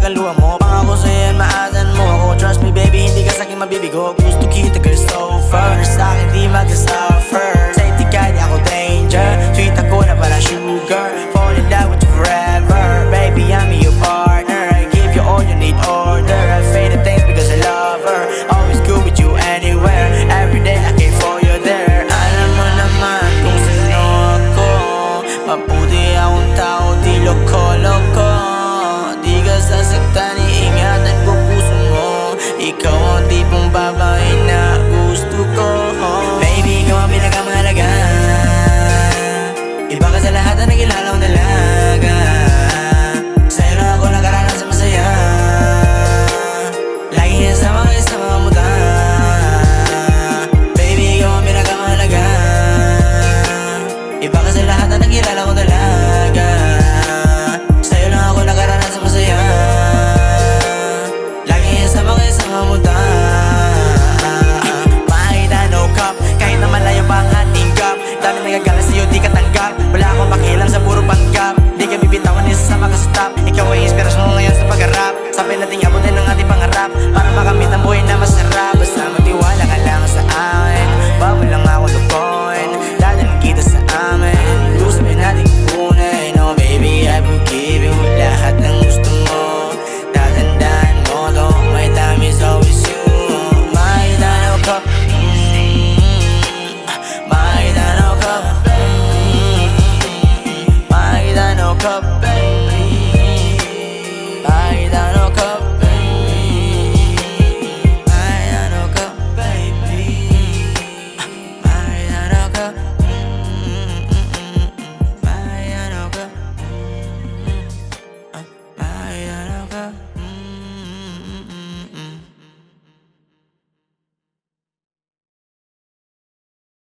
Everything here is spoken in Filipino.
kagaluhan mo. Pangako sa'yo yan, maasan mo ako. Trust me baby, hindi ka sa'kin mabibigo. Gusto kita girl so far, sa'kin di mag-suffer. Safety ka, di ako danger. Sweet ako na parang sugar. Fall in love with you forever. Baby, I'm your partner. I give you all you need order. I say the things because I love her. Always good with you anywhere. Every day I care for you there. Alam mo naman kung sino ako. Mabuti akong tao, di loko-loko. Di ka sasaktan, iingatan ko puso mo. Ikaw ang tipong babae na gusto ko. Baby, ikaw ang pinakamahalaga. Iba ka sa lahat na nakilala kong dalaga. Sa'yo lang ako nakaranas sa masaya. Lagi kasama kayo sa mga muda. Baby, ikaw ang pinakamahalaga. Iba ka sa lahat na nakilala kong dalaga. Sa'yo lang ako nakaranas sa masaya. Lagi kasama kayo sa mga muda. Makita no cup, kahit na malayo pa ang ating gap. Dami nagagala sa'yo, di ka tanggap. Wala akong pakialam sa puro panggap. Di ka bibitawan, isasama ka sa top. Ikaw ay inspirasyon ko ngayon sa pagharap. Sabi natin abutin ang ating pangarap para makamit ang buhay na masarap. Basta magtiwala ka lang sa akin. Bago lang ako lukoin. Dadalhin kita sa amin. Gusto natin kunin. Oh baby, I will give you lahat ng gusto mo. Tatandaan mo to, my time is always you. Makita no cup, makita no cup, makita no cup, baby. Makita no cup, baby. Makita no cup, baby. Makita no cup.